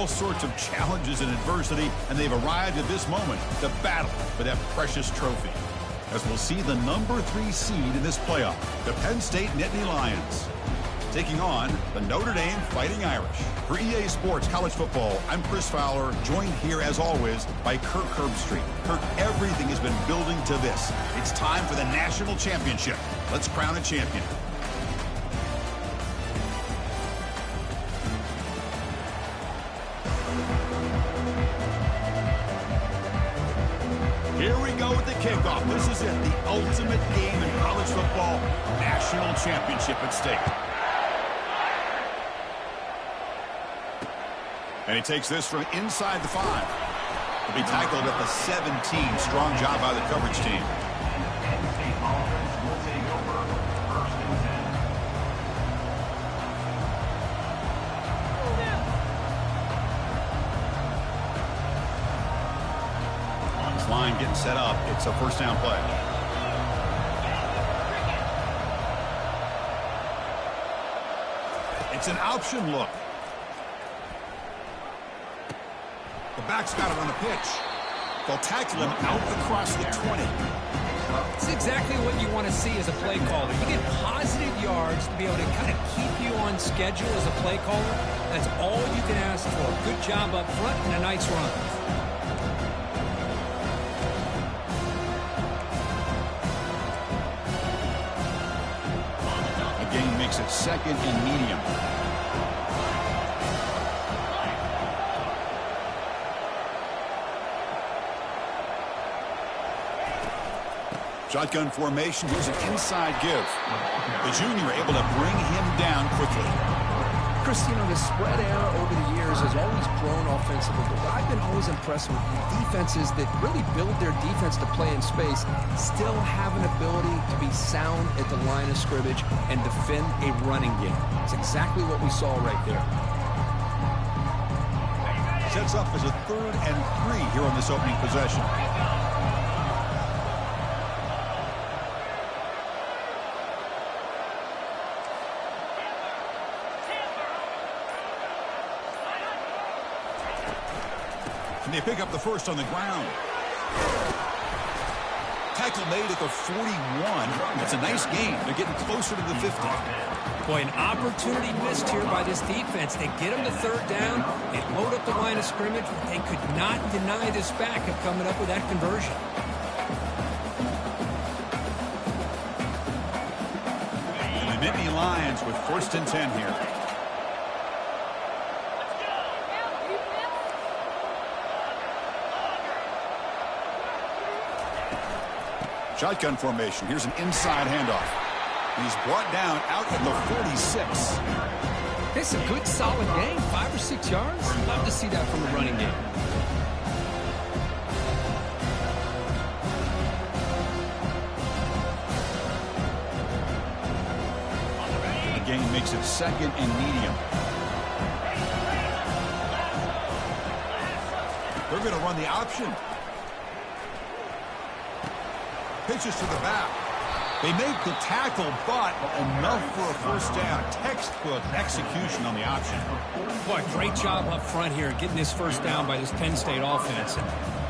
all sorts of challenges and adversity, and they've arrived at this moment, the battle for that precious trophy. As we'll see the number 3 seed in this playoff, the Penn State Nittany Lions, taking on the Notre Dame Fighting Irish. For EA Sports College Football, I'm Chris Fowler, joined here as always by Kirk Herbstreit. Kirk, everything has been building to this. It's time for the national championship. Let's crown a champion. Here we go with the kickoff. This is it, the ultimate game in college football, national championship at stake. And he takes this from inside the 5. He'll be tackled at the 17. Strong job by the coverage team. This line getting set up. It's a first down play. It's an option look. The back's got it on the pitch. They'll tackle him out across the 20. It's exactly what you want to see as a play caller. You get positive yards to be able to kind of keep you on schedule as a play caller. That's all you can ask for. Good job up front and a nice run. The game makes it 2nd and medium. Shotgun formation. Here's an inside give. The junior able to bring him down quickly. Chris, you know, the spread era over the years has always grown offensively, but I've been always impressed with defenses that really build their defense to play in space, still have an ability to be sound at the line of scrimmage and defend a running game. It's exactly what we saw right there. Sets up as a 3rd and 3 here on this opening possession. And they pick up the first on the ground. Tackle made at the 41. It's a nice game. They're getting closer to the 50. Boy, an opportunity missed here by this defense. They get them to 3rd down. They load up the line of scrimmage. They could not deny this back of coming up with that conversion. And the Nittany Lions with 1st and 10 here. Shotgun formation. Here's an inside handoff. He's brought down out at the 46. It's a good, solid game. 5 or 6 yards. Love to see that from the running game. The game makes it 2nd and medium. They're going to run the option. Pitches to the back. They make the tackle, but enough for a first down. Textbook execution on the option. Boy, great job up front here getting this first down by this Penn State offense. And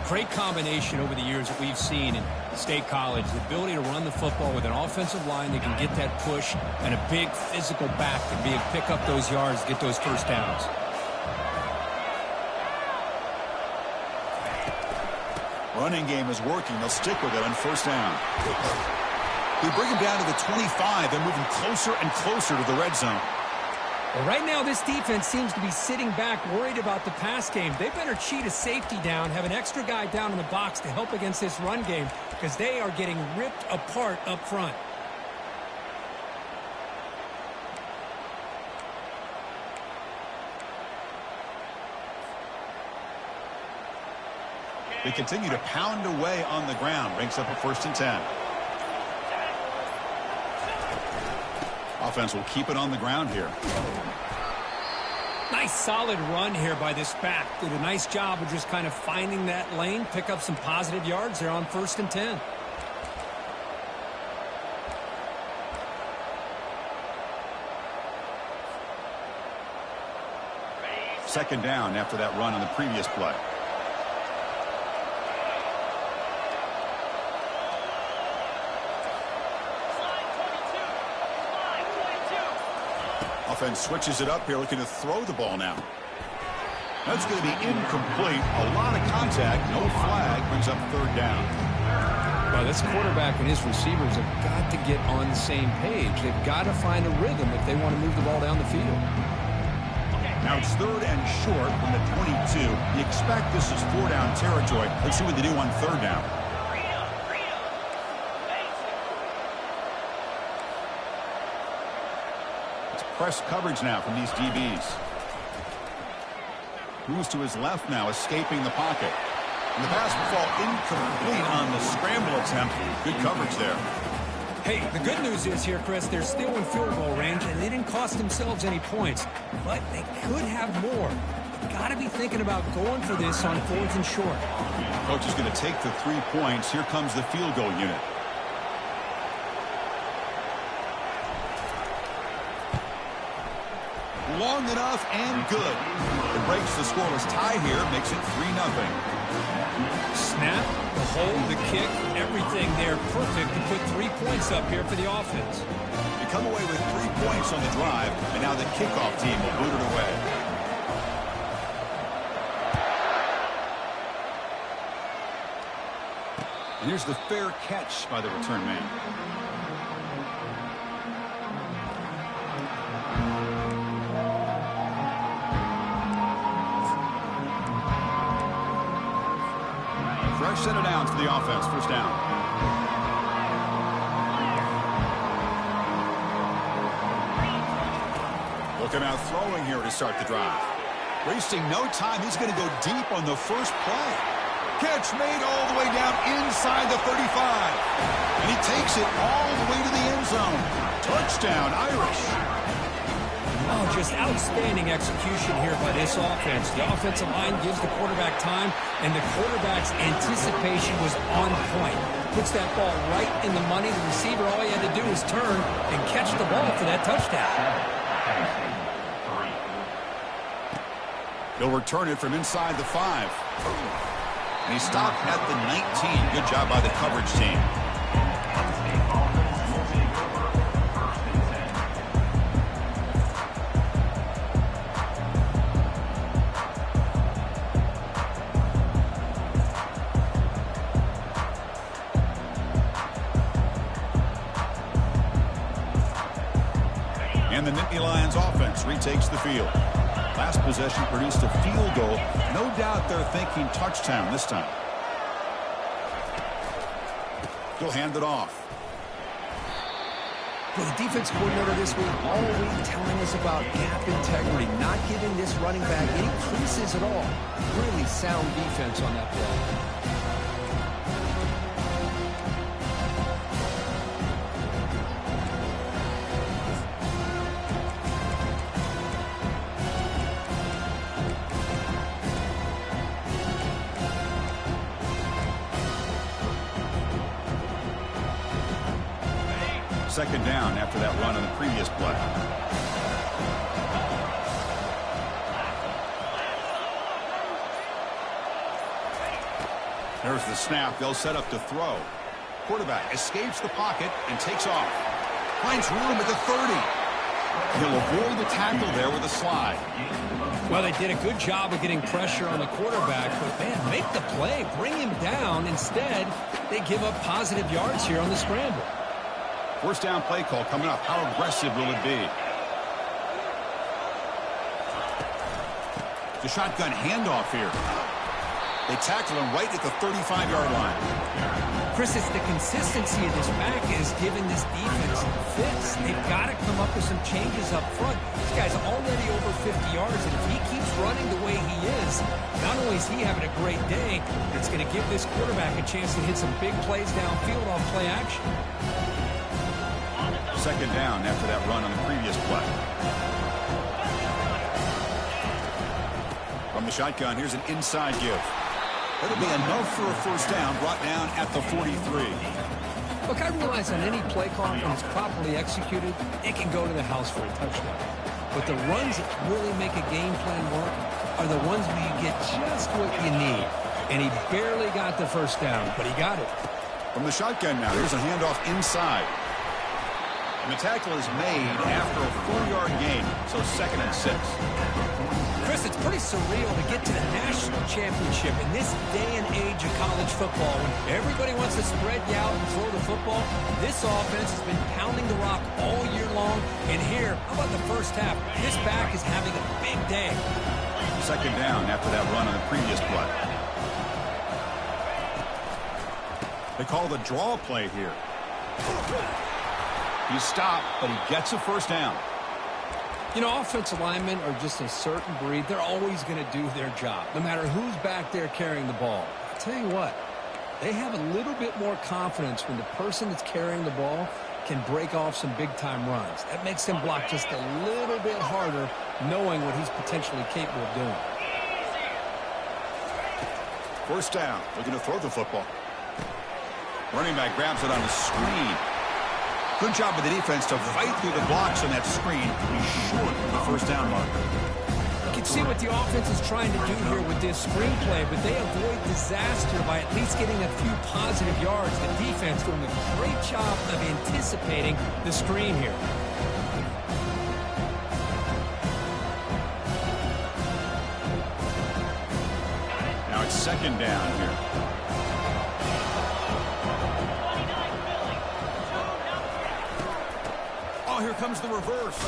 great combination over the years that we've seen in State College. The ability to run the football with an offensive line that can get that push and a big physical back to be able to pick up those yards, get those first downs. Running game is working. They'll stick with it on first down. We bring him down to the 25. They're moving closer and closer to the red zone. Well, right now, this defense seems to be sitting back, worried about the pass game. They better cheat a safety down, have an extra guy down in the box to help against this run game, because they are getting ripped apart up front. They continue to pound away on the ground. Brings up a 1st and 10. Offense will keep it on the ground here. Nice solid run here by this back. Did a nice job of just kind of finding that lane, pick up some positive yards there on 1st and 10. Second down after that run on the previous play. Offense switches it up here, looking to throw the ball now. That's going to be incomplete. A lot of contact, no flag, brings up third down. Well, this quarterback and his receivers have got to get on the same page. They've got to find a rhythm if they want to move the ball down the field. Now it's third and short from the 22. You expect this is four-down territory. Let's see what they do on third down. It's press coverage now from these DBs. Moves to his left now, escaping the pocket. And the pass will fall incomplete on the scramble attempt. Good coverage there. Hey, the good news is here, Chris, they're still in field goal range, and they didn't cost themselves any points. But they could have more. Got to be thinking about going for this on fourth and short. Coach is going to take the 3 points. Here comes the field goal unit. Long enough and good. It breaks the scoreless tie here, makes it 3-0. Snap, the hold, the kick, everything there perfect to put 3 points up here for the offense. You come away with 3 points on the drive, and now the kickoff team will boot it away. And here's the fair catch by the return man. Fresh set of downs for the offense. First down. Looking out throwing here to start the drive. Wasting no time. He's going to go deep on the first play. Catch made all the way down inside the 35. And he takes it all the way to the end zone. Touchdown, Irish. Oh, just outstanding execution here by this offense. The offensive line gives the quarterback time, and the quarterback's anticipation was on point. Puts that ball right in the money. The receiver, all he had to do was turn and catch the ball for that touchdown. He'll return it from inside the 5. And he stopped at the 19. Good job by the coverage team. And the Nittany Lions offense retakes the field. Last possession produced a field goal. No doubt they're thinking touchdown this time. He'll hand it off. Well, the defense coordinator this week all week telling us about gap integrity, not giving this running back any creases at all. Really sound defense on that play. Second down after that run on the previous play. There's the snap. They'll set up to throw. Quarterback escapes the pocket and takes off. Finds room at the 30. He'll avoid the tackle there with a slide. Well, they did a good job of getting pressure on the quarterback, but man, make the play, bring him down. Instead, they give up positive yards here on the scramble. First down play call coming up. How aggressive will it be? The shotgun handoff here. They tackle him right at the 35-yard line. Chris, it's the consistency of this back is giving this defense fits. They've got to come up with some changes up front. This guy's already over 50 yards, and if he keeps running the way he is, not only is he having a great day, it's going to give this quarterback a chance to hit some big plays downfield off play action. Second down after that run on the previous play. From the shotgun, here's an inside give. That'll be enough for a first down, brought down at the 43. Look, I realize on any play call, when it's properly executed, it can go to the house for a touchdown. But the runs that really make a game plan work, are the ones where you get just what you need. And he barely got the first down, but he got it. From the shotgun now, here's a handoff inside. And the tackle is made after a 4-yard gain, so 2nd and 6. Chris, it's pretty surreal to get to the national championship in this day and age of college football when everybody wants to spread you out and throw the football. This offense has been pounding the rock all year long. And here, how about the first half? This back is having a big day. 2nd down after that run on the previous play. They call the draw play here. He's stopped, but he gets a first down. You know, offensive linemen are just a certain breed. They're always going to do their job, no matter who's back there carrying the ball. I'll tell you what, they have a little bit more confidence when the person that's carrying the ball can break off some big-time runs. That makes them block just a little bit harder, knowing what he's potentially capable of doing. First down, looking to throw the football. Running back grabs it on a screen. Good job of the defense to fight through the blocks on that screen. He's short of the first down marker. You can see what the offense is trying to do here with this screenplay, but they avoid disaster by at least getting a few positive yards. The defense doing a great job of anticipating the screen here. Now it's 2nd down here. Here comes the reverse.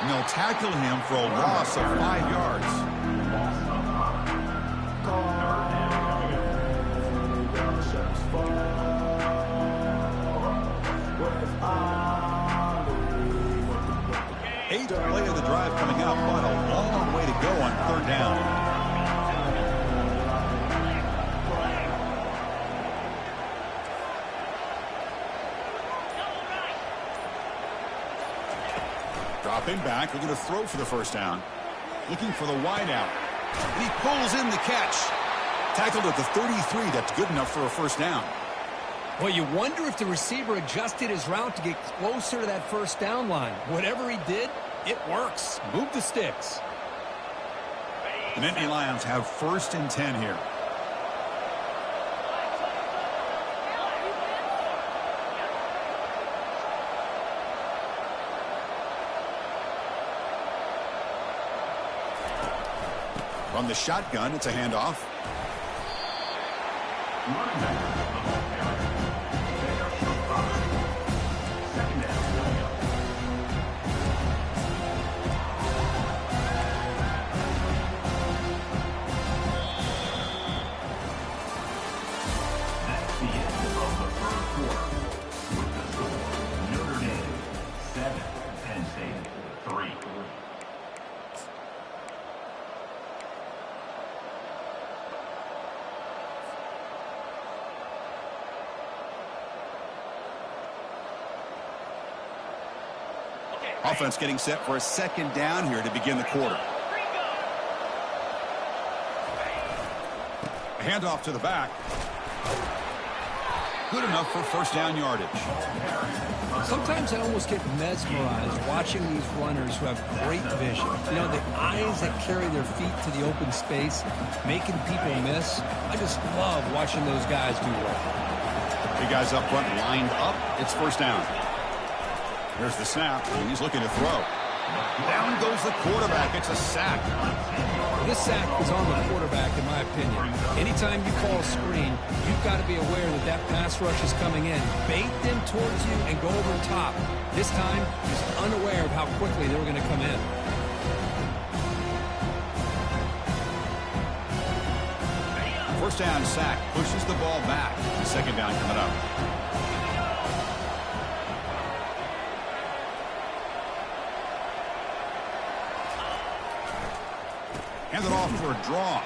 And they'll tackle him for a loss of 5 yards. Eighth play of the drive coming up, but a long way to go on 3rd down. Dropping back, looking to throw for the first down. Looking for the wideout. And he pulls in the catch. Tackled at the 33. That's good enough for a first down. Well, you wonder if the receiver adjusted his route to get closer to that first down line. Whatever he did, it works. Move the sticks. The Nittany Lions have 1st and 10 here. From the shotgun, it's a handoff. That's the end of the first quarter. With the score, Notre Dame 7, Penn State 3. Offense getting set for a 2nd down here to begin the quarter. A handoff to the back. Good enough for first down yardage. Sometimes I almost get mesmerized watching these runners who have great vision. You know, the eyes that carry their feet to the open space, making people miss. I just love watching those guys do well. Big guys up front lined up. It's first down. Here's the snap, and he's looking to throw. Down goes the quarterback. It's a sack. This sack is on the quarterback, in my opinion. Anytime you call a screen, you've got to be aware that that pass rush is coming in. Bait them towards you and go over top. This time, he's unaware of how quickly they were going to come in. First down sack pushes the ball back. 2nd down coming up. Hand it off for a draw.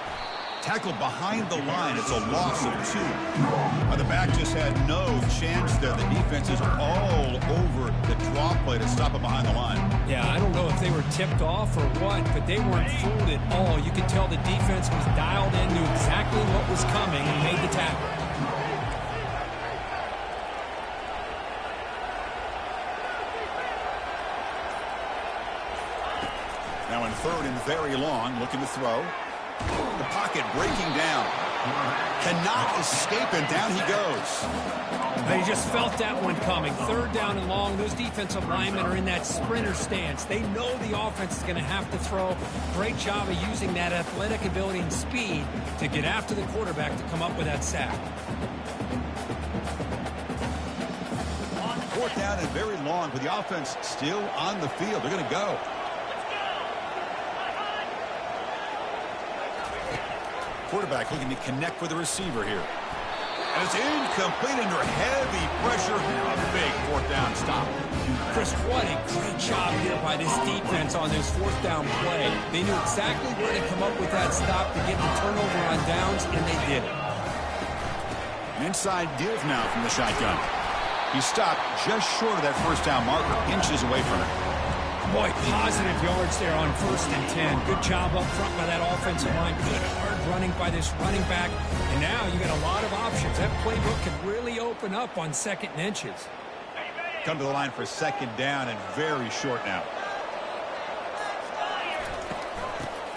Tackled behind the line. It's a loss of 2. The back just had no chance there. The defense is all over the draw play to stop it behind the line. Yeah, I don't know if they were tipped off or what, but they weren't fooled at all. You could tell the defense was dialed in, knew exactly what was coming, and made the tackle. Now in third and very long, looking to throw. The pocket breaking down. Cannot escape, and down he goes. They just felt that one coming. Third down and long. Those defensive linemen are in that sprinter stance. They know the offense is going to have to throw. Great job of using that athletic ability and speed to get after the quarterback to come up with that sack. Fourth down and very long with the offense still on the field. They're going to go. Quarterback looking to connect with the receiver here. And it's incomplete under heavy pressure. A big fourth down stop. Chris, what a great job here by this defense on this fourth down play. They knew exactly where to come up with that stop to get the turnover on downs, and they did it. An inside give now from the shotgun. He stopped just short of that first down marker, inches away from it. Boy, positive yards there on 1st and 10. Good job up front by that offensive line. Good hard running by this running back. And now you got a lot of options. That playbook can really open up on 2nd and inches. Come to the line for 2nd down and very short now.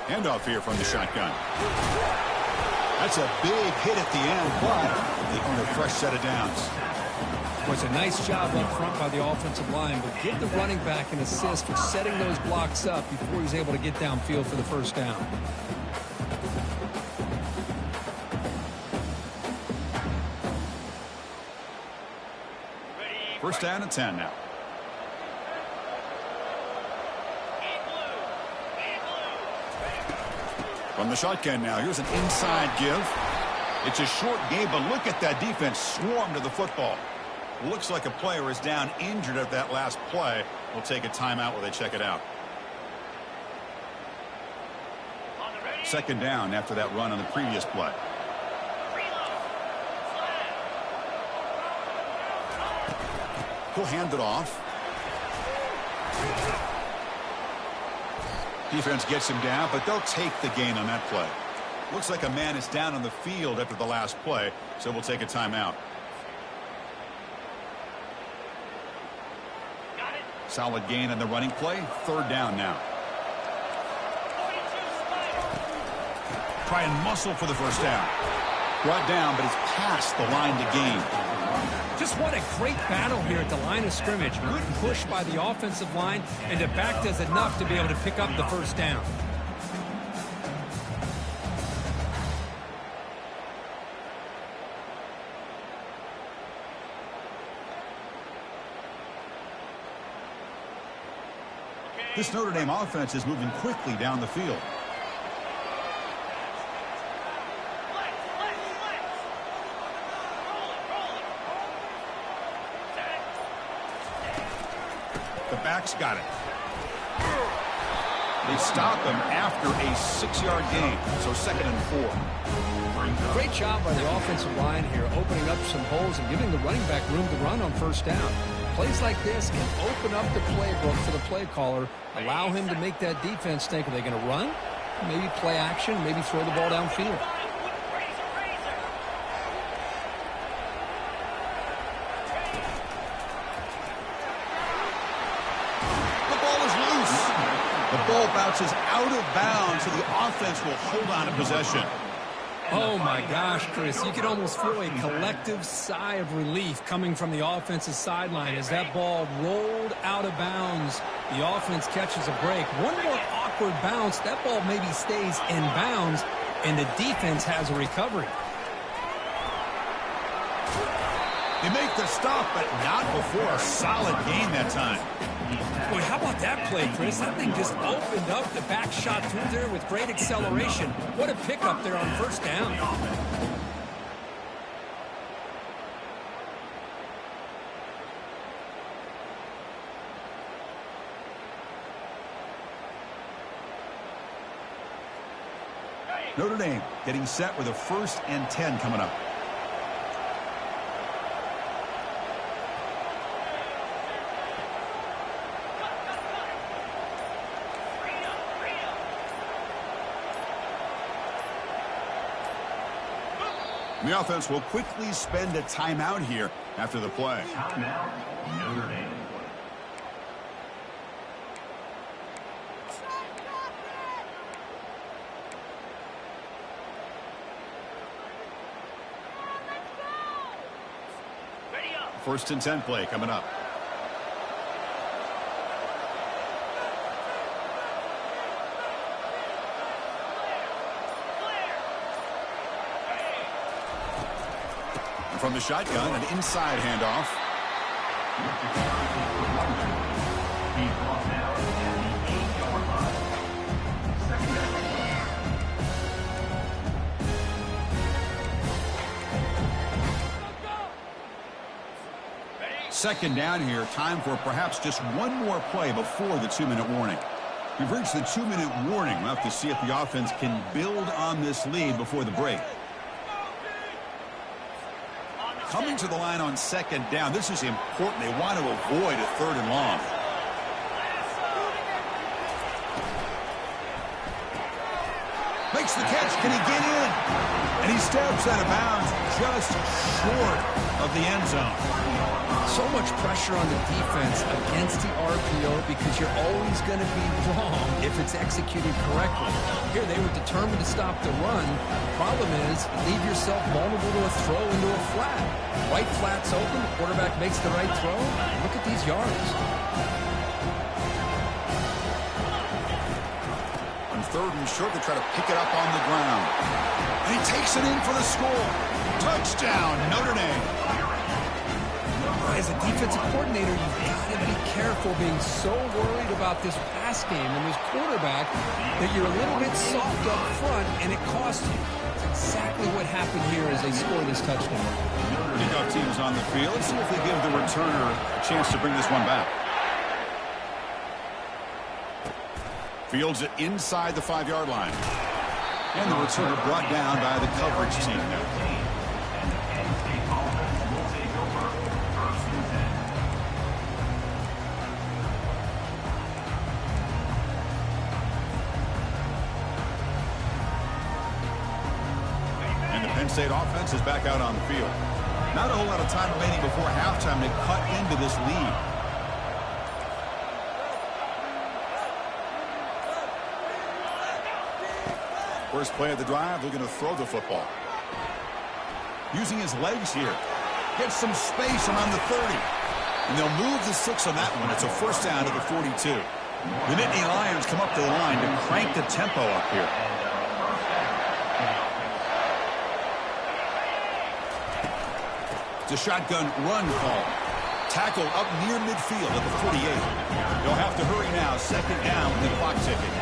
Handoff here from the shotgun. That's a big hit at the end, but they earn a fresh set of downs. Was a nice job up front by the offensive line, but give the running back an assist for setting those blocks up before he's able to get downfield for the first down. First down and 10 now. From the shotgun now, here's an inside give. It's a short game, but look at that defense swarm to the football. Looks like a player is down injured at that last play. We'll take a timeout while they check it out. 2nd down after that run on the previous play. He'll hand it off. Defense gets him down, but they'll take the gain on that play. Looks like a man is down on the field after the last play, so we'll take a timeout. Solid gain on the running play. 3rd down now. Try and muscle for the first down. Brought down, but it's past the line to gain. Just what a great battle here at the line of scrimmage. Good push by the offensive line, and the back does enough to be able to pick up the first down. This Notre Dame offense is moving quickly down the field. The back's got it. They stop him after a 6-yard gain, so 2nd and 4. Great job by the offensive line here, opening up some holes and giving the running back room to run on 1st down. Plays like this can open up the playbook for the play caller, allow him to make that defense think, are they going to run? Maybe play action, maybe throw the ball downfield. The ball is loose. The ball bounces out of bounds, so the offense will hold on to possession. Oh, my gosh, Chris. You could almost feel a collective sigh of relief coming from the offensive sideline as that ball rolled out of bounds. The offense catches a break. One more awkward bounce. That ball maybe stays in bounds, and the defense has a recovery. They make the stop, but not before a solid gain that time. Boy, how about that play, Chris? That thing just opened up. The back shot through there with great acceleration. What a pickup there on 1st down. Notre Dame getting set with a 1st and 10 coming up. The offense will quickly spend a timeout here after the play. Timeout, Notre Dame. First and 10 play coming up. And from the shotgun, an inside handoff. He's brought down at the 8-yard line. Second down. Second down here. Time for perhaps just one more play before the 2-minute warning. We've reached the 2-minute warning. We'll have to see if the offense can build on this lead before the break. Coming to the line on second down. This is important. They want to avoid a 3rd and long. Makes the catch. Can he get in? And he steps out of bounds just short of the end zone. So much pressure on the defense against the RPO because you're always going to be wrong if it's executed correctly. Here, they were determined to stop the run. Problem is, leave yourself vulnerable to a throw into a flat. Right flat's open, the quarterback makes the right throw. Look at these yards. On 3rd and short, they try to pick it up on the ground. And he takes it in for the score. Touchdown, Notre Dame. As a defensive coordinator, you've got to be careful being so worried about this pass game and this quarterback that you're a little bit soft up front, and it costs you. That's exactly what happened here as they score this touchdown. Kickoff team is on the field. Let's see if they give the returner a chance to bring this one back. Fields it inside the 5-yard line. And the returner brought down by the coverage team now. Penn State offense is back out on the field. Not a whole lot of time remaining before halftime to cut into this lead. First play of the drive, they're going to throw the football. Using his legs here. Gets some space around the 30. And they'll move the 6 on that one. It's a first down to the 42. The Nittany Lions come up to the line to crank the tempo up here. It's a shotgun run call. Tackle up near midfield at the 48. They'll have to hurry now. Second down with the clock ticking.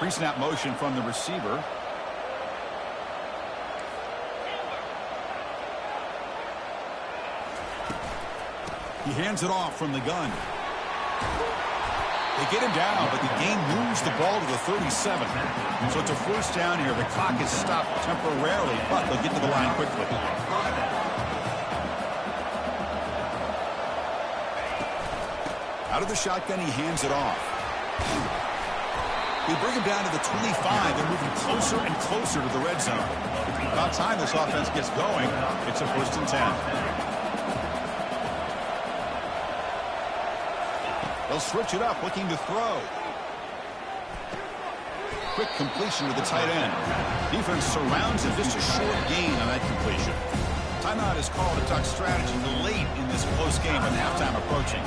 Pre-snap motion from the receiver. He hands it off from the gun. They get him down, but the game moves the ball to the 37. So it's a first down here. The clock is stopped temporarily, but they'll get to the line quickly. Out of the shotgun, he hands it off. They bring him down to the 25. They're moving closer and closer to the red zone. About time this offense gets going. It's a first and 10. They'll switch it up, looking to throw. Quick completion to the tight end. Defense surrounds him. Just a short gain on that completion. Timeout is called to talk strategy late in this close game with halftime approaching.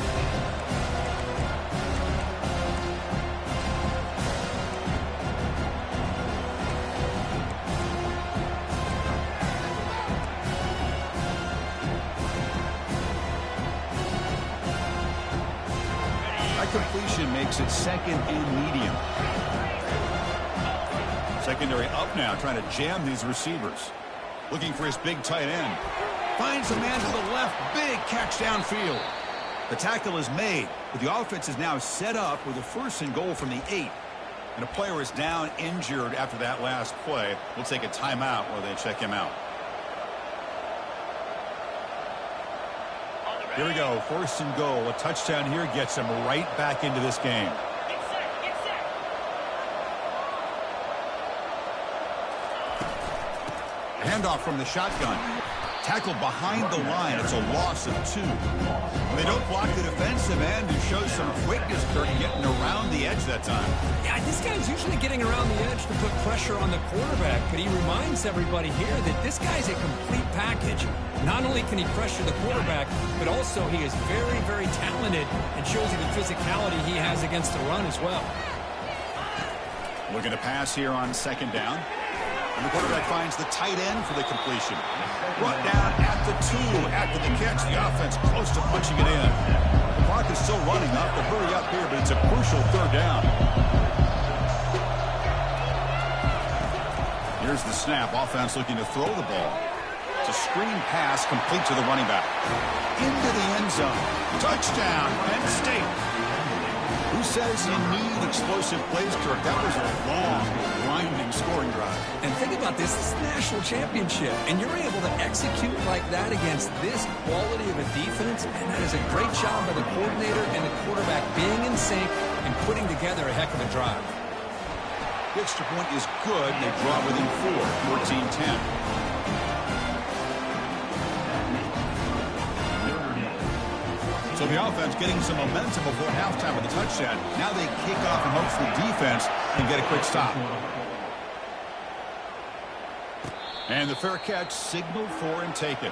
Completion makes it second and medium. Secondary up now, trying to jam these receivers. Looking for his big tight end. Finds a man to the left. Big catch downfield. The tackle is made, but the offense is now set up with a first and goal from the 8. And a player is down injured after that last play. We'll take a timeout while they check him out. Here we go, first and goal. A touchdown here gets him right back into this game. Handoff from the shotgun. Tackled behind the line. It's a loss of 2. They don't block the defensive end, who shows some quickness, Kirk, getting around the edge edge that time. Yeah, this guy's usually getting around the edge to put pressure on the quarterback, but he reminds everybody here that this guy's a complete package. Not only can he pressure the quarterback, but also he is very, very talented and shows you the physicality he has against the run as well. Looking to pass here on second down. And the quarterback finds the tight end for the completion. Brought down at the 2 after the catch. The offense close to punching it in. The clock is still running up, but hurry up here, but it's a crucial third down. Here's the snap. Offense looking to throw the ball. It's a screen pass complete to the running back. Into the end zone. Touchdown, Penn State. Who says you need explosive plays, Kirk? That was a long, grinding scoring drive. And think about this. This is the national championship, and you're able to execute like that against this quality of a defense, and that is a great job by the coordinator and the quarterback being in sync and putting together a heck of a drive. The extra point is good. They draw within 4, 14-10. So the offense getting some momentum before halftime with the touchdown. Now they kick off and hopes the defense can get a quick stop. And the fair catch signaled for and taken.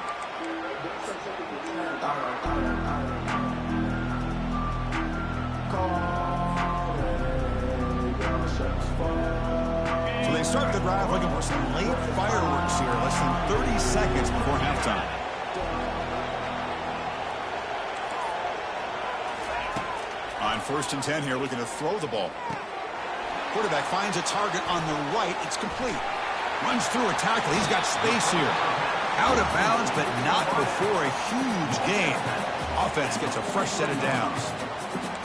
So they start the drive looking for some late fireworks here. Less than 30 seconds before halftime. On 1st and 10 here, looking to throw the ball. Quarterback finds a target on the right. It's complete. Runs through a tackle. He's got space here. Out of bounds, but not before a huge gain. Offense gets a fresh set of downs.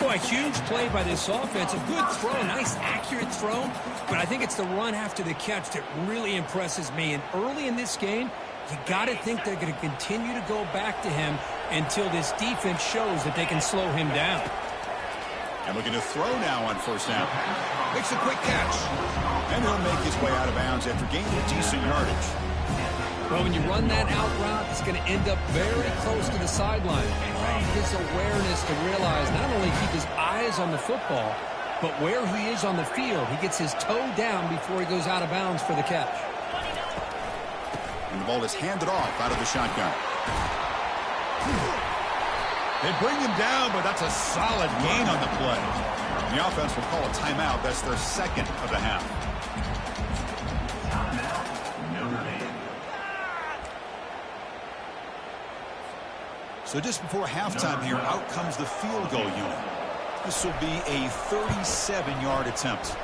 Boy, a huge play by this offense. A good throw, a nice, accurate throw. But I think it's the run after the catch that really impresses me. And early in this game, you got to think they're going to continue to go back to him until this defense shows that they can slow him down. And looking to throw now on 1st down. Makes a quick catch. And he'll make his way out of bounds after gaining decent yardage. Well, when you run that out route, it's going to end up very close to the sideline. His awareness to realize not only keep his eyes on the football, but where he is on the field. He gets his toe down before he goes out of bounds for the catch. And the ball is handed off out of the shotgun. They bring him down, but that's a solid gain on the play. And the offense will call a timeout. That's their second of the half. So just before halftime here, out comes the field goal unit. This will be a 37-yard attempt.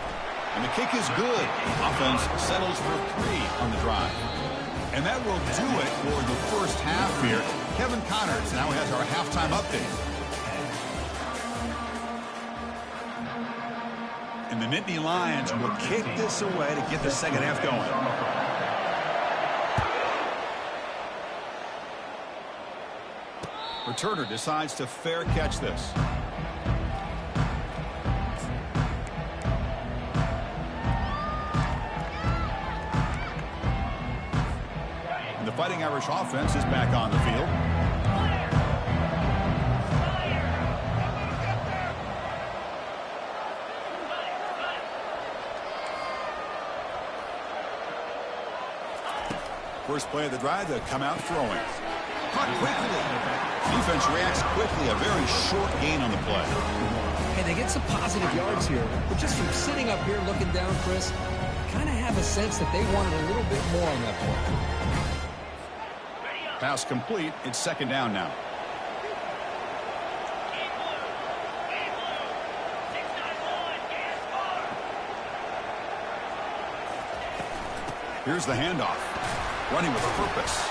And the kick is good. Offense settles for 3 on the drive. And that will do it for the first half here. Kevin Connors now has our halftime update. And the Nittany Lions will kick this away to get the second half going. Returner decides to fair catch this. And the Fighting Irish offense is back on the field. First play of the drive, they come out throwing. Caught quickly. Defense reacts quickly. A very short gain on the play. Hey, they get some positive yards here, but just from sitting up here looking down, Chris, kind of have a sense that they wanted a little bit more on that play. Pass complete. It's second down now. Here's the handoff. Running with purpose.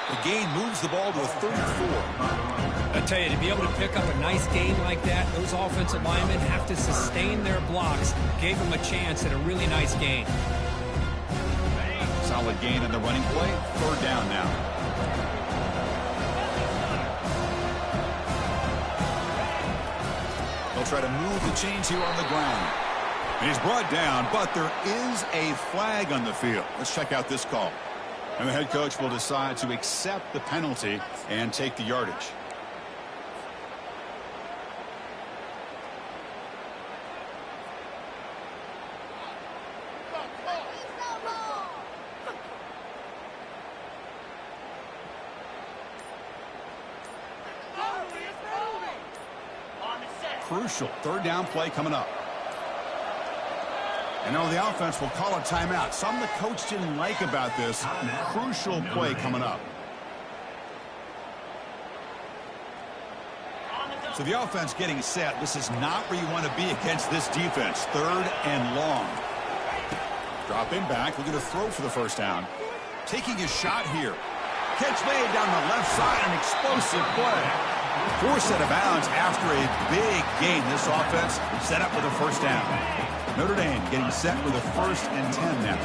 The gain moves the ball to a 34. I tell you, to be able to pick up a nice gain like that, those offensive linemen have to sustain their blocks. Gave them a chance at a really nice gain. Solid gain on the running play. Third down now. They'll try to move the chains here on the ground. And he's brought down, but there is a flag on the field. Let's check out this call. And the head coach will decide to accept the penalty and take the yardage. crucial third down play coming up. And now the offense will call a timeout. Something the coach didn't like about this. Crucial play coming up. So the offense getting set. This is not where you want to be against this defense. Third and long. Dropping back, looking to throw for the first down. Taking a shot here. Catch made down the left side, an explosive play. Forced out of bounds after a big gain. This offense set up with a first down. Notre Dame getting set with a 1st and 10 now.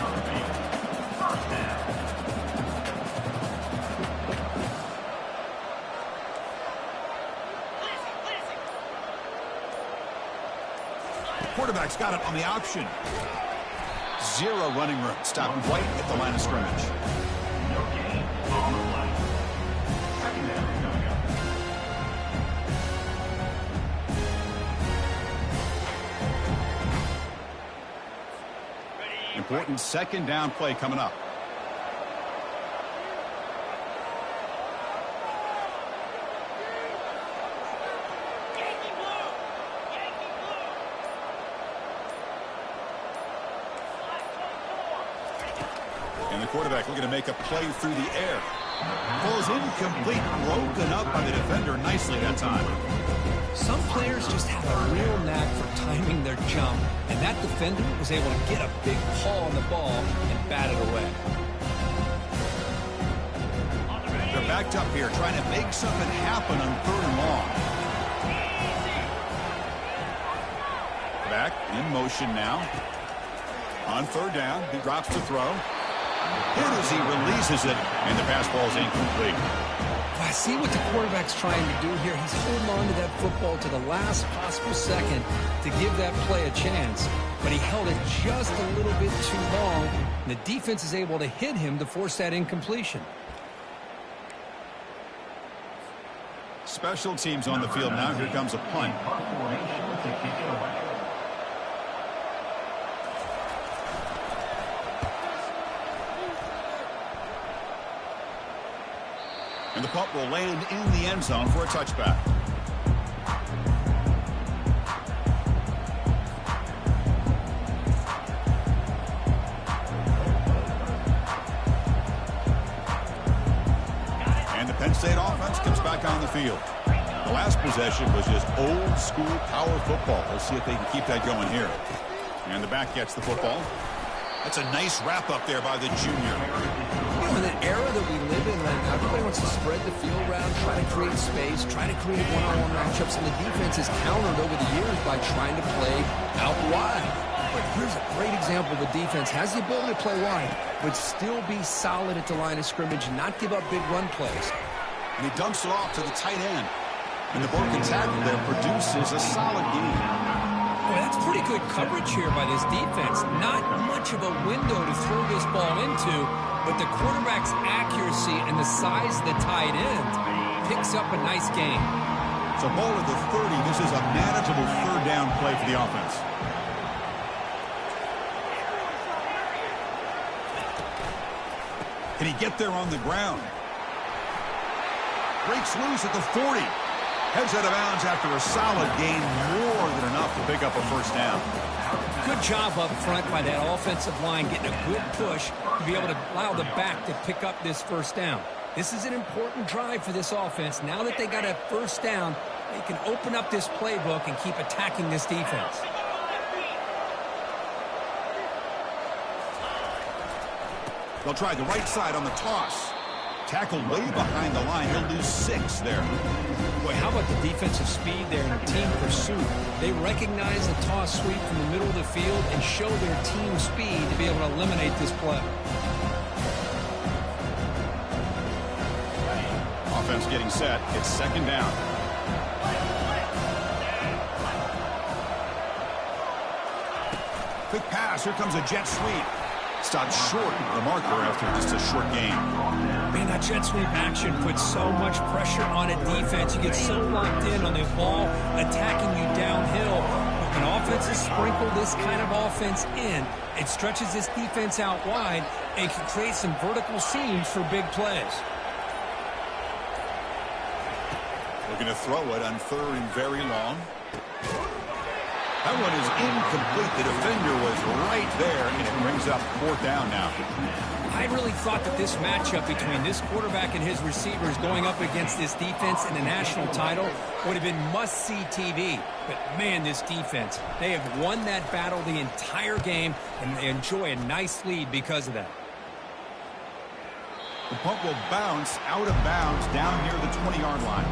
Quarterback's got it on the option. Zero running room. Stopped right at the line of scrimmage. No gain on the line. Second down coming up. Important second down play coming up. And the quarterback looking to make a play through the air. Falls incomplete, broken up by the defender nicely that time. Some players just have a real knack for timing their jump, and that defender was able to get a big paw on the ball and bat it away. They're backed up here, trying to make something happen on third and long. Back in motion now. On third down, he drops to throw. Here as he releases it, and the pass ball is incomplete. I see what the quarterback's trying to do here. He's holding on to that football to the last possible second to give that play a chance. But he held it just a little bit too long, and the defense is able to hit him to force that incompletion. Special teams on the field now. Here comes a punt. Punt formation to kick it away. And the punt will land in the end zone for a touchback. And the Penn State offense comes back on the field. The last possession was just old school power football. Let's see if they can keep that going here. And the back gets the football. That's a nice wrap up there by the junior. In an era that we live in right now, everybody wants to spread the field around, try to create space, try to create one-on-one matchups, and the defense is countered over the years by trying to play out wide. But here's a great example. The defense has the ability to play wide, but still be solid at the line of scrimmage and not give up big run plays. And he dumps it off to the tight end. And the broken tackle there produces a solid gain. Boy, that's pretty good coverage here by this defense. Not much of a window to throw this ball into, but the quarterback's accuracy and the size of the tight end picks up a nice gain. So ball at the 30. This is a manageable third down play for the offense. Can he get there on the ground? Breaks loose at the 40. Heads out of bounds after a solid gain, more than enough to pick up a first down. Good job up front by that offensive line, getting a good push to be able to allow the back to pick up this first down. This is an important drive for this offense. Now that they got a first down, they can open up this playbook and keep attacking this defense. They'll try the right side on the toss. Tackled way behind the line. He'll lose 6 there. Boy, how about the defensive speed there in team pursuit? They recognize the toss sweep from the middle of the field and show their team speed to be able to eliminate this play. Offense getting set. It's second down. Quick pass. Here comes a jet sweep. Stopped short of the marker after just a short game. Man, that jet sweep action puts so much pressure on a defense. You get so locked in on the ball attacking you downhill. But when offenses sprinkle this kind of offense in, it stretches this defense out wide and can create some vertical seams for big plays. Looking to throw it on third and very long. That one is incomplete. The defender was right there, and it brings up 4th down now. I really thought that this matchup between this quarterback and his receivers going up against this defense in the national title would have been must-see TV. But, man, this defense, they have won that battle the entire game, and they enjoy a nice lead because of that. The punt will bounce out of bounds down near the 20-yard line.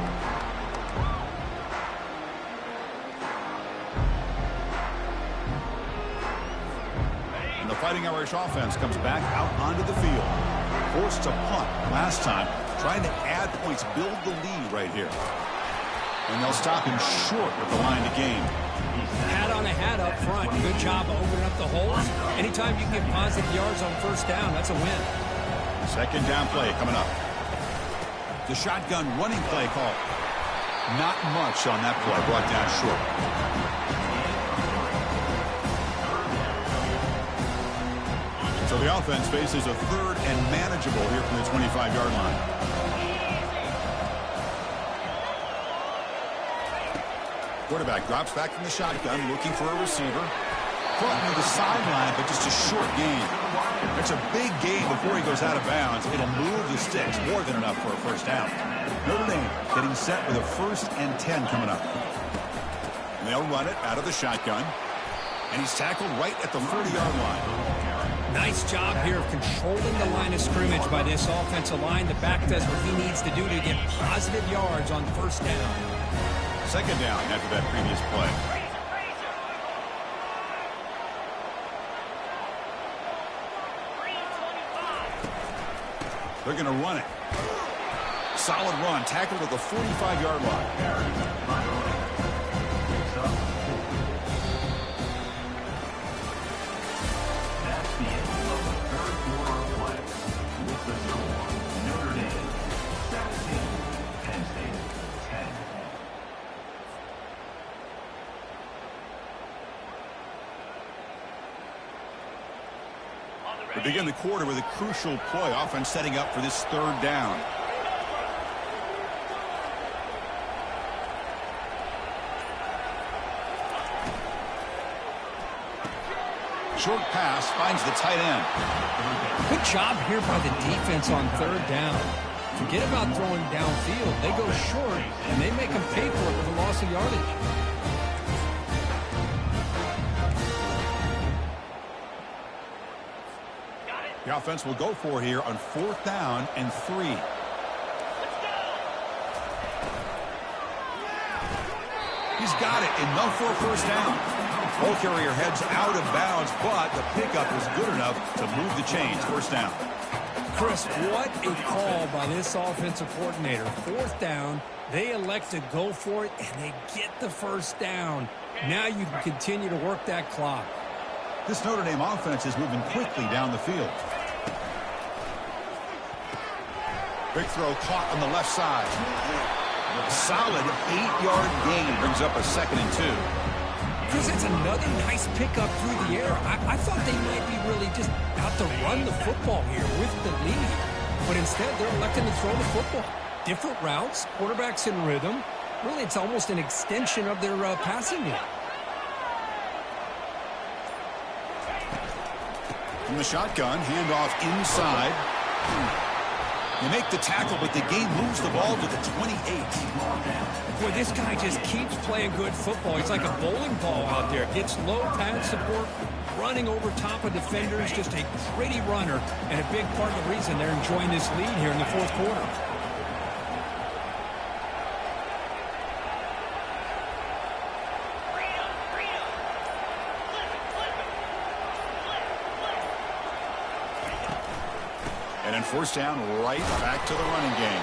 And the Fighting Irish offense comes back out onto the field. Forced to punt last time, trying to add points, build the lead right here. And they'll stop him short of the line to gain. Hat on a hat up front. Good job opening up the holes. Anytime you can get positive yards on 1st down, that's a win. 2nd down play coming up. The shotgun running play call. Not much on that play, brought down short. So the offense faces a 3rd and manageable here from the 25-yard line. Quarterback drops back from the shotgun, looking for a receiver. Caught near the sideline, but just a short gain. It's a big gain before he goes out of bounds. It'll move the sticks, more than enough for a 1st down. Notre Dame getting set with a 1st and 10 coming up. And they'll run it out of the shotgun. And he's tackled right at the 40-yard line. Nice job here of controlling the line of scrimmage by this offensive line. The back does what he needs to do to get positive yards on 1st down. 2nd down after that previous play. They're going to run it. Solid run. Tackled at the 45-yard line. We begin the quarter with a crucial play. Offense setting up for this 3rd down. Short pass finds the tight end. Good job here by the defense on 3rd down. Forget about throwing downfield. They go short, and they make them pay for it with a loss of yardage. The offense will go for it here on 4th down and 3. He's got it. Enough for a 1st down. Ball carrier heads out of bounds, but the pickup is good enough to move the chains. 1st down. Chris, what a call by this offensive coordinator. 4th down, they elect to go for it, and they get the 1st down. Now you can continue to work that clock. This Notre Dame offense is moving quickly down the field. Big throw caught on the left side. Solid 8-yard gain brings up a 2nd and 2. Chris, it's another nice pickup through the air. I thought they might be really just out to run the football here with the lead. But instead, they're electing to throw the football. Different routes, quarterbacks in rhythm. Really, it's almost an extension of their passing game. From the shotgun, handoff inside. They make the tackle, but the game moves the ball to the 28. Boy, this guy just keeps playing good football. He's like a bowling ball out there. Gets low pad support, running over top of defenders. Just a pretty runner, and a big part of the reason they're enjoying this lead here in the 4th quarter. And then 1st down, right back to the running game.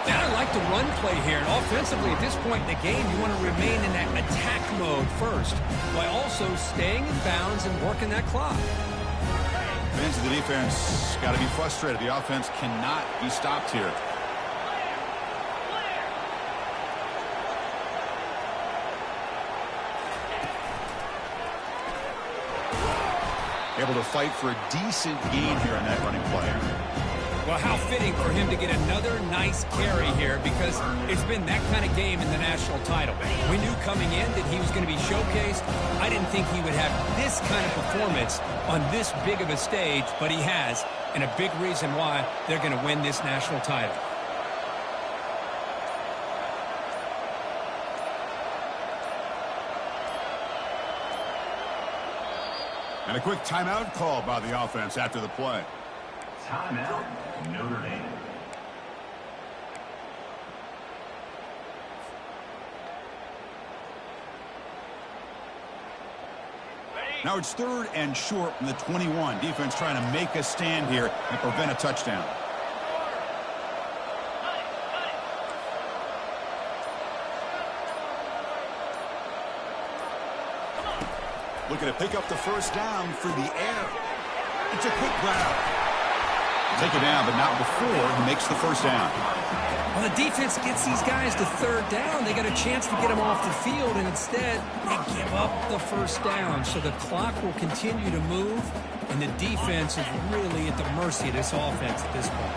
And I like the run play here. And offensively, at this point in the game, you want to remain in that attack mode first, while also staying in bounds and working that clock. Fans of the defense got to be frustrated. The offense cannot be stopped here. Able to fight for a decent gain here on that running play. Well, how fitting for him to get another nice carry here, because it's been that kind of game in the national title. We knew coming in that he was going to be showcased. I didn't think he would have this kind of performance on this big of a stage, but he has, and a big reason why they're going to win this national title. And a quick timeout call by the offense after the play. Timeout, Notre Dame. Now it's 3rd and short from the 21. Defense trying to make a stand here and prevent a touchdown. Looking to pick up the first down through the air. It's a quick grab. Take it down, but not before he makes the first down. Well, the defense gets these guys to 3rd down. They got a chance to get them off the field, and instead they give up the first down. So the clock will continue to move, and the defense is really at the mercy of this offense at this point.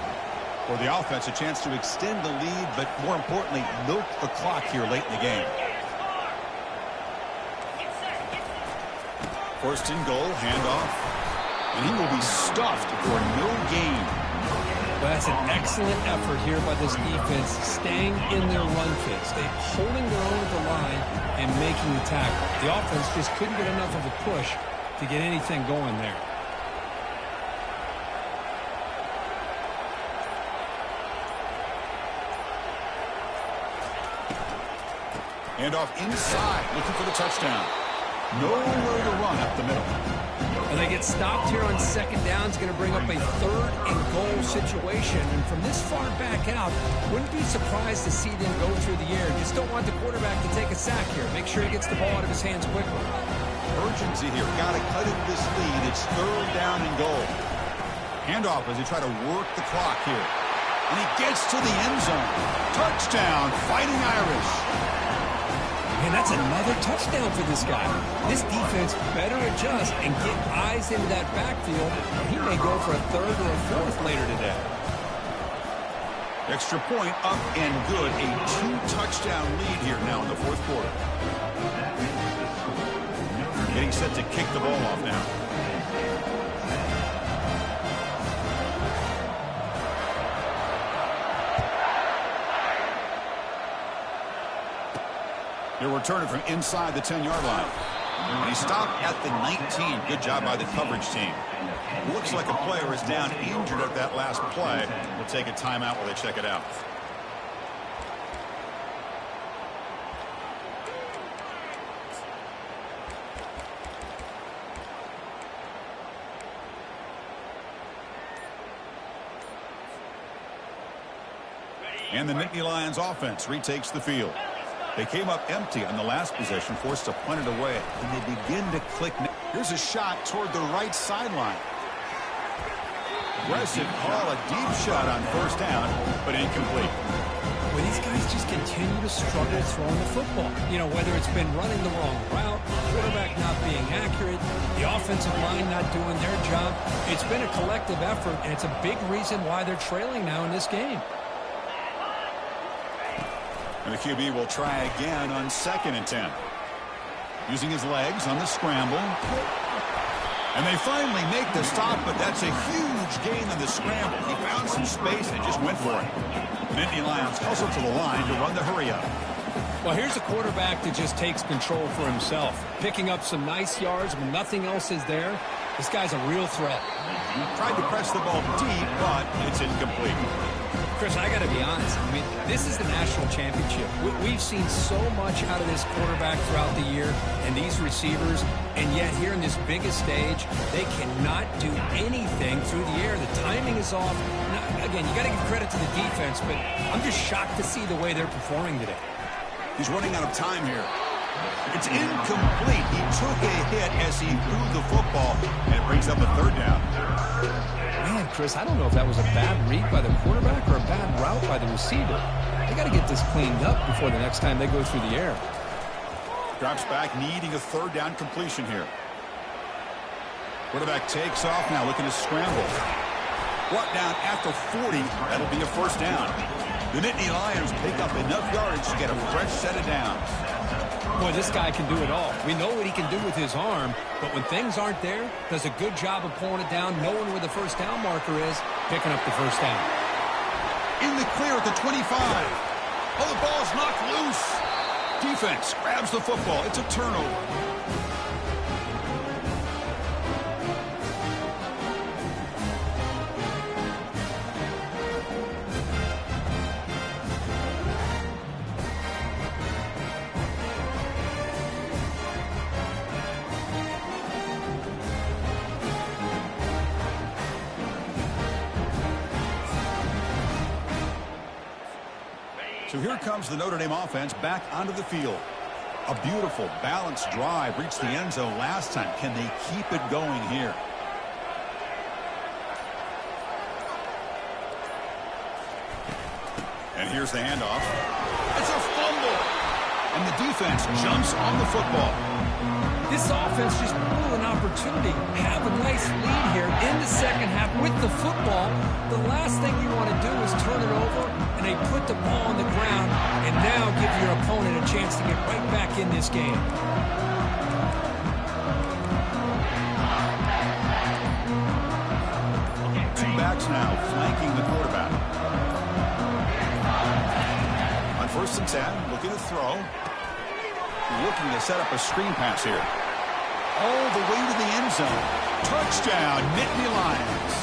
For the offense, a chance to extend the lead, but more importantly, milk the clock here late in the game. 1st and goal, handoff, and he will be stuffed for no gain. Well, that's an excellent effort here by this defense, staying in their run fits. They're holding their own at the line and making the tackle. The offense just couldn't get enough of a push to get anything going there. Handoff inside, looking for the touchdown. Nowhere to run up the middle. And they get stopped here on 2nd down. It's going to bring up a 3rd and goal situation. And from this far back out, wouldn't be surprised to see them go through the air. Just don't want the quarterback to take a sack here. Make sure he gets the ball out of his hands quickly. Urgency here. Got to cut into this lead. It's 3rd down and goal. Handoff as they try to work the clock here. And he gets to the end zone. Touchdown, Fighting Irish. Man, that's another touchdown for this guy. This defense better adjust and get eyes into that backfield. He may go for a 3rd or a 4th later today. Extra point up and good. A 2-touchdown lead here now in the 4th quarter. Getting set to kick the ball off now. He'll return it from inside the 10-yard line. And he stopped at the 19. Good job by the coverage team. Looks like a player is down injured at that last play. We'll take a timeout while they check it out. And the Nittany Lions offense retakes the field. They came up empty on the last possession, forced to punt it away, and they begin to click. Here's a shot toward the right sideline. Aggressive call, a deep shot on 1st down, but incomplete. Well, these guys just continue to struggle throwing the football. You know, whether it's been running the wrong route, quarterback not being accurate, the offensive line not doing their job. It's been a collective effort, and it's a big reason why they're trailing now in this game. And the QB will try again on 2nd and 10. Using his legs on the scramble. And they finally make the stop, but that's a huge gain on the scramble. He found some space and just went for it. The Nittany Lions hustle to the line to run the hurry up. Well, here's a quarterback that just takes control for himself. Picking up some nice yards when nothing else is there. This guy's a real threat. He tried to press the ball deep, but it's incomplete. Chris, I got to be honest. I mean, this is the national championship. We've seen so much out of this quarterback throughout the year and these receivers, and yet here in this biggest stage, they cannot do anything through the air. The timing is off. Now, again, you got to give credit to the defense, but I'm just shocked to see the way they're performing today. He's running out of time here. It's incomplete. He took a hit as he threw the football, and it brings up a 3rd down. Man, Chris, I don't know if that was a bad read by the quarterback or a bad route by the receiver. They got to get this cleaned up before the next time they go through the air. Drops back, needing a 3rd down completion here. Quarterback takes off now, looking to scramble. Brought down after 40. That'll be a first down. The Nittany Lions pick up enough yardage to get a fresh set of downs. Boy, this guy can do it all. We know what he can do with his arm, but when things aren't there, does a good job of pulling it down, knowing where the first down marker is, picking up the first down. In the clear at the 25. Oh, the ball's knocked loose. Defense grabs the football. It's a turnover. So here comes the Notre Dame offense back onto the field. A beautiful, balanced drive reached the end zone last time. Can they keep it going here? And here's the handoff. It's a fumble! And the defense jumps on the football. This offense just blew an opportunity. Have a nice lead here in the second half with the football. The last thing you want to do is turn it over, and they put the ball on the ground and now give your opponent a chance to get right back in this game. Two backs now flanking the quarterback. On 1st and 10, looking to throw. Looking to set up a screen pass here. All the way to the end zone. Touchdown, Nittany Lions.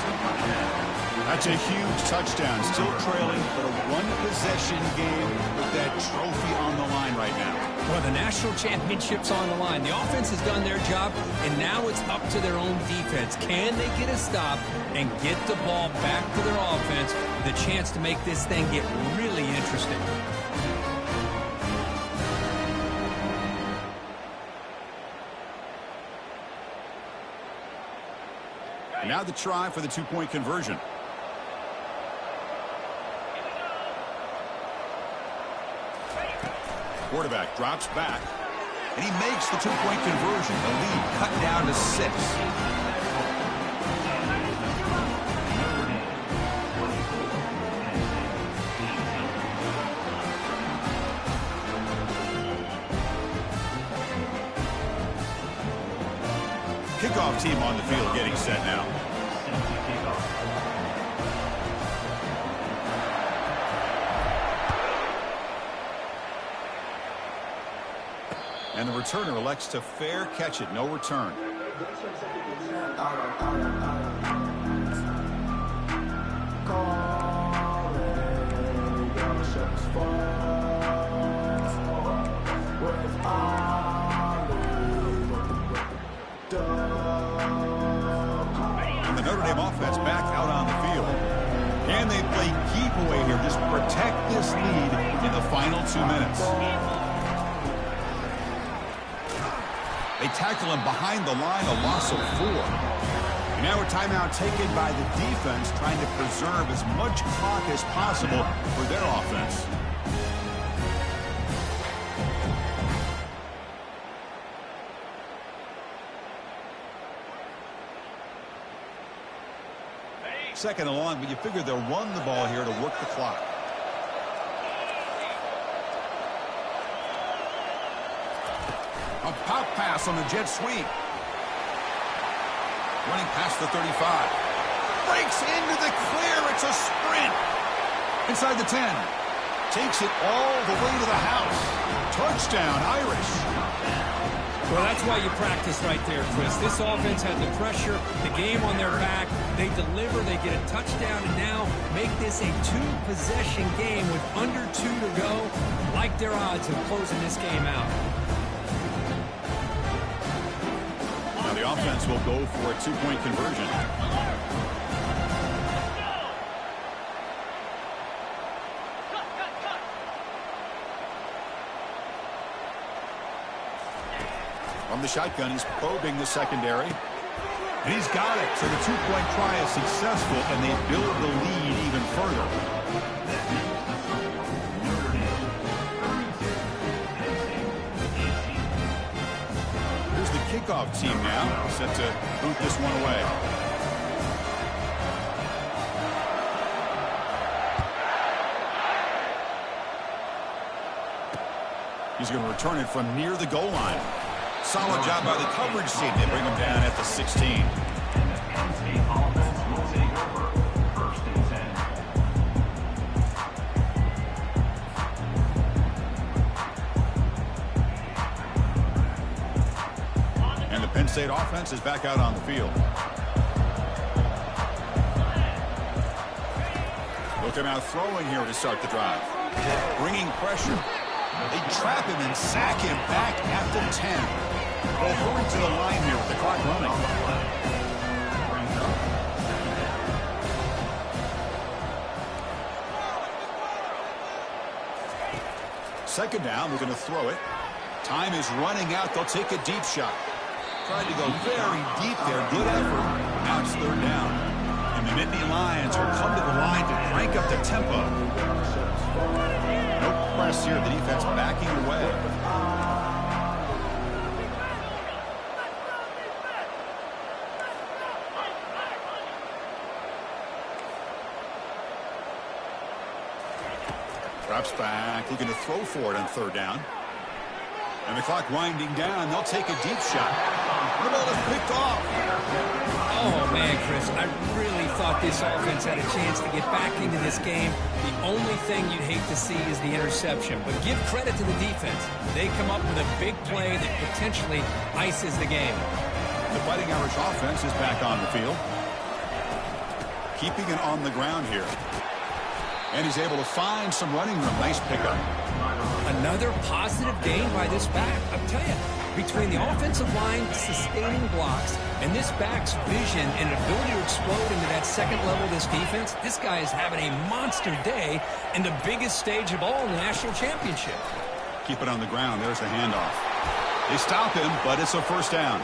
That's a huge touchdown. Still trailing, but a one-possession game with that trophy on the line right now. Well, the national championship's on the line. The offense has done their job, and now it's up to their own defense. Can they get a stop and get the ball back to their offense with a chance to make this thing get really interesting? Now the try for the two-point conversion. Quarterback drops back, and he makes the two-point conversion. The lead cut down to 6. Kickoff team on the field getting set now. And the returner elects to fair catch it. No return. And the Notre Dame offense back out on the field. And they play keep away here. Just protect this lead in the final 2 minutes. They tackle him behind the line, a loss of 4. And now a timeout taken by the defense, trying to preserve as much clock as possible for their offense. Second and long, but you figure they'll run the ball here to work the clock. A pop pass on the jet sweep. Running past the 35. Breaks into the clear. It's a sprint. Inside the 10. Takes it all the way to the house. Touchdown, Irish. Well, that's why you practice right there, Chris. This offense had the pressure, the game on their back. They deliver, they get a touchdown, and now make this a 2-possession game with under 2 to go. Like their odds of closing this game out. Now the offense will go for a 2-point conversion. From the shotgun, he's probing the secondary. And he's got it. So the 2-point try is successful, and they build the lead even further. Here's the kickoff team now, set to boot this one away. He's going to return it from near the goal line. Solid job by the coverage team. They bring him down at the 16. And the Penn State offense will take over. 1st and 10. And the Penn State offense is back out on the field. Looking out throwing here to start the drive. Bringing pressure. They trap him and sack him back at the 10. They'll hurry to the line here with the clock running. Second down, they're going to throw it. Time is running out. They'll take a deep shot. Tried to go very deep there. Good effort. Now it's 3rd down. And the Nittany Lions will come to the line to crank up the tempo. No press here. The defense backing away. Drops back, looking to throw for it on 3rd down. And the clock winding down. They'll take a deep shot. The ball is picked off. Oh, man, Chris, I really thought this offense had a chance to get back into this game. The only thing you'd hate to see is the interception. But give credit to the defense. They come up with a big play that potentially ices the game. The Fighting Irish offense is back on the field. Keeping it on the ground here. And he's able to find some running room. Nice pickup. Another positive gain by this back. I'll tell you, between the offensive line sustaining blocks and this back's vision and ability to explode into that second level of this defense, this guy is having a monster day in the biggest stage of all, the national championship. Keep it on the ground. There's the handoff. They stop him, but it's a 1st down.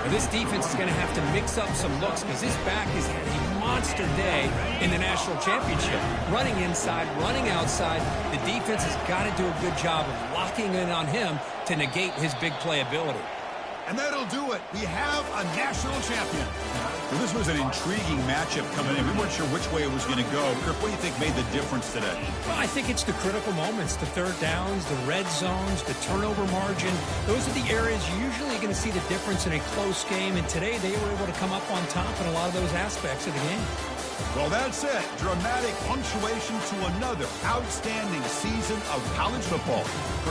Now, this defense is going to have to mix up some looks because this back has had a monster day in the national championship. Running inside, running outside. The defense has got to do a good job of locking in on him to negate his big play ability. And that'll do it. We have a national champion. Well, this was an intriguing matchup coming in. We weren't sure which way it was going to go. Kirk, what do you think made the difference today? Well, I think it's the critical moments, the 3rd downs, the red zones, the turnover margin. Those are the areas you're usually going to see the difference in a close game. And today they were able to come up on top in a lot of those aspects of the game. Well, that's it. Dramatic punctuation to another outstanding season of college football.